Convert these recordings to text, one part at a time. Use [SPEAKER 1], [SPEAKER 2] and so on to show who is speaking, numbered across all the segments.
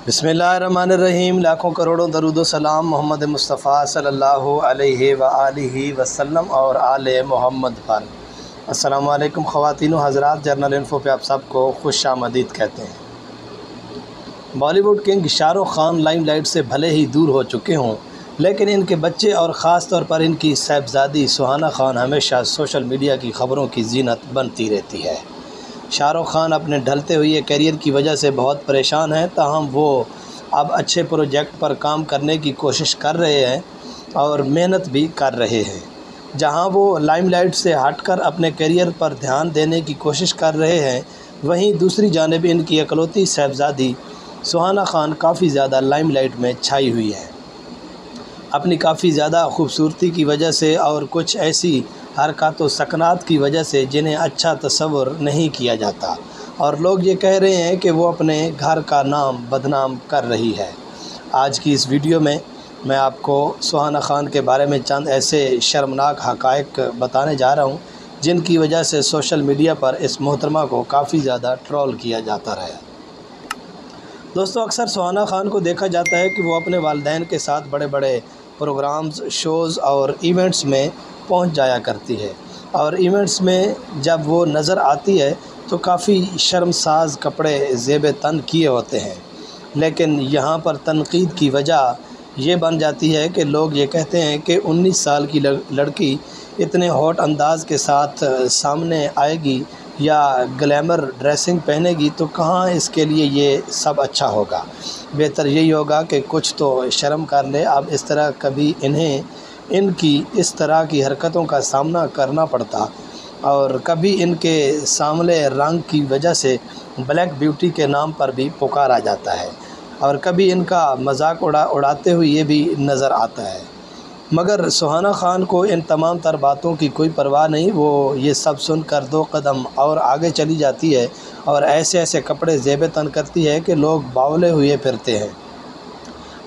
[SPEAKER 1] बिस्मिल्लाहिर्रहमानिर्रहीम। लाखों करोड़ों दरूद व सलाम मोहम्मद मुस्तफ़ा सल्लल्लाहु अलैहि व आलिहि वसल्लम और आले मोहम्मद पर। अस्सलामु अलैकुम ख़वातीन व हज़रात, जर्नल इन्फो पे आप सबको खुश आमदीद कहते हैं। बॉलीवुड किंग शाहरुख खान लाइमलाइट से भले ही दूर हो चुके हों, लेकिन इनके बच्चे और ख़ास तौर पर इनकी साहिबजादी सुहाना खान हमेशा सोशल मीडिया की ख़बरों की जीनत बनती रहती है। शाहरुख खान अपने ढलते हुए करियर की वजह से बहुत परेशान हैं, ताहम वो अब अच्छे प्रोजेक्ट पर काम करने की कोशिश कर रहे हैं और मेहनत भी कर रहे हैं। जहां वो लाइमलाइट से हटकर अपने करियर पर ध्यान देने की कोशिश कर रहे हैं, वहीं दूसरी जानिब इनकी इकलौती साहिबजादी सुहाना खान काफ़ी ज़्यादा लाइमलाइट में छाई हुई है। अपनी काफ़ी ज़्यादा खूबसूरती की वजह से और कुछ ऐसी हरकत व सकनात की वजह से जिन्हें अच्छा तस्वुर नहीं किया जाता, और लोग ये कह रहे हैं कि वो अपने घर का नाम बदनाम कर रही है। आज की इस वीडियो में मैं आपको सुहाना खान के बारे में चंद ऐसे शर्मनाक हक़ाइक़ बताने जा रहा हूँ जिनकी वजह से सोशल मीडिया पर इस मोहतरमा को काफ़ी ज़्यादा ट्रोल किया जाता रहा। दोस्तों, अक्सर सुहाना खान को देखा जाता है कि वो अपने वालिदैन के साथ बड़े बड़े प्रोग्राम्स, शोज़ और इवेंट्स में पहुंच जाया करती है, और इवेंट्स में जब वो नज़र आती है तो काफ़ी शर्मसाज कपड़े ज़ेब तन किए होते हैं। लेकिन यहाँ पर तनकीद की वजह ये बन जाती है कि लोग ये कहते हैं कि 19 साल की लड़की इतने हॉट अंदाज़ के साथ सामने आएगी या ग्लैमर ड्रेसिंग पहनेगी तो कहाँ इसके लिए ये सब अच्छा होगा। बेहतर यही होगा कि कुछ तो शर्म कर ले। अब इस तरह कभी इनकी इस तरह की हरकतों का सामना करना पड़ता, और कभी इनके सांवले रंग की वजह से ब्लैक ब्यूटी के नाम पर भी पुकारा जाता है, और कभी इनका मजाक उड़ाते हुए ये भी नज़र आता है। मगर सुहाना खान को इन तमाम तर बातों की कोई परवाह नहीं। वो ये सब सुनकर 2 कदम और आगे चली जाती है और ऐसे ऐसे कपड़े ज़ेब तन करती है कि लोग बावले हुए फिरते हैं।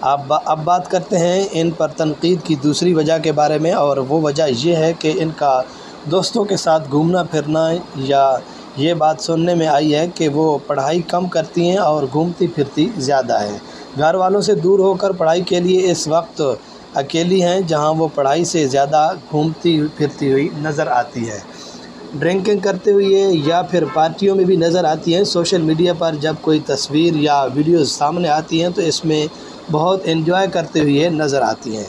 [SPEAKER 1] अब बात करते हैं इन पर तनकीद की दूसरी वजह के बारे में, और वो वजह ये है कि इनका दोस्तों के साथ घूमना फिरना, या ये बात सुनने में आई है कि वो पढ़ाई कम करती हैं और घूमती फिरती ज़्यादा है। घर वालों से दूर होकर पढ़ाई के लिए इस वक्त अकेली हैं, जहां वो पढ़ाई से ज़्यादा घूमती फिरती हुई नज़र आती है। ड्रिंकिंग करते हुए या फिर पार्टियों में भी नज़र आती हैं। सोशल मीडिया पर जब कोई तस्वीर या वीडियो सामने आती हैं तो इसमें बहुत एंजॉय करते हुए नज़र आती हैं।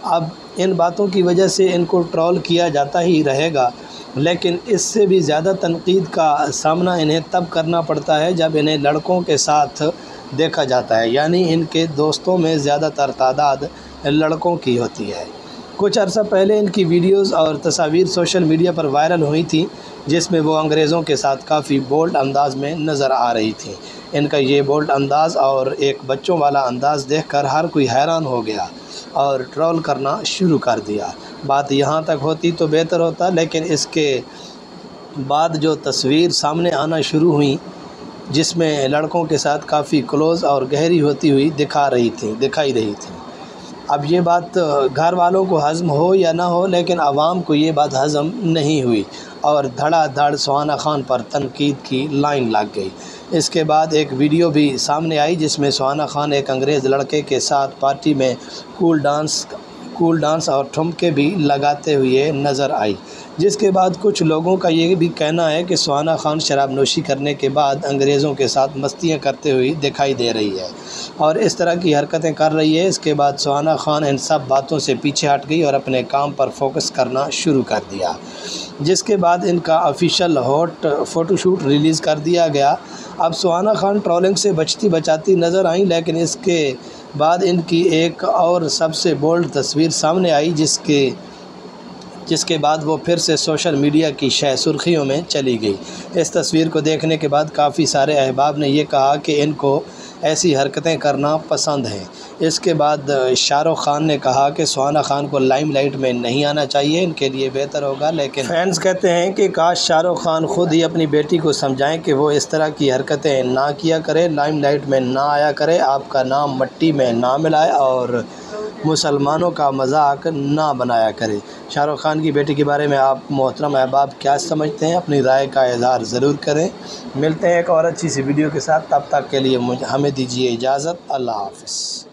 [SPEAKER 1] अब इन बातों की वजह से इनको ट्रोल किया जाता ही रहेगा, लेकिन इससे भी ज़्यादा तनकीद का सामना इन्हें तब करना पड़ता है जब इन्हें लड़कों के साथ देखा जाता है, यानी इनके दोस्तों में ज़्यादातर तादाद लड़कों की होती है। कुछ अर्सा पहले इनकी वीडियोस और तस्वीर सोशल मीडिया पर वायरल हुई थी, जिसमें वो अंग्रेज़ों के साथ काफ़ी बोल्ड अंदाज़ में नज़र आ रही थी। इनका ये बोल्ड अंदाज़ और एक बच्चों वाला अंदाज़ देखकर हर कोई हैरान हो गया और ट्रोल करना शुरू कर दिया। बात यहाँ तक होती तो बेहतर होता, लेकिन इसके बाद जो तस्वीर सामने आना शुरू हुई जिसमें लड़कों के साथ काफ़ी क्लोज़ और गहरी होती हुई दिखाई रही थी। अब ये बात घर वालों को हज़म हो या ना हो, लेकिन आवाम को ये बात हज़म नहीं हुई और धड़ाधड़ सुहाना खान पर तनकीद की लाइन लग गई। इसके बाद एक वीडियो भी सामने आई जिसमें सुहाना खान एक अंग्रेज़ लड़के के साथ पार्टी में कूल डांस और ठुमके भी लगाते हुए नज़र आई, जिसके बाद कुछ लोगों का ये भी कहना है कि सुहाना खान शराब नोशी करने के बाद अंग्रेज़ों के साथ मस्तियाँ करते हुए दिखाई दे रही है और इस तरह की हरकतें कर रही है। इसके बाद सुहाना खान इन सब बातों से पीछे हट गई और अपने काम पर फोकस करना शुरू कर दिया, जिसके बाद इनका ऑफिशियल हॉट फ़ोटोशूट रिलीज़ कर दिया गया। अब सुहाना खान ट्रोलिंग से बचाती नज़र आई, लेकिन इसके बाद इनकी एक और सबसे बोल्ड तस्वीर सामने आई जिसके बाद वो फिर से सोशल मीडिया की सुर्खियों में चली गई। इस तस्वीर को देखने के बाद काफ़ी सारे अहबाब ने ये कहा कि इनको ऐसी हरकतें करना पसंद हैं। इसके बाद शाहरुख खान ने कहा कि सुहाना खान को लाइमलाइट में नहीं आना चाहिए, इनके लिए बेहतर होगा। लेकिन फैंस कहते हैं कि काश शाहरुख खान खुद ही अपनी बेटी को समझाएं कि वो इस तरह की हरकतें ना किया करे, लाइमलाइट में ना आया करे, आपका नाम मट्टी में ना मिलाए और مسلمانوں کا مذاق نہ بنایا کریں۔ شاہ رخ خان کی بیٹی کے بارے میں آپ محترم احباب کیا سمجھتے ہیں؟ اپنی رائے کا اظہار ضرور کریں۔ ملتے ہیں ایک اور اچھی سی ویڈیو کے ساتھ، تب تک کے لیے ہمیں دیجیے اجازت۔ اللہ حافظ۔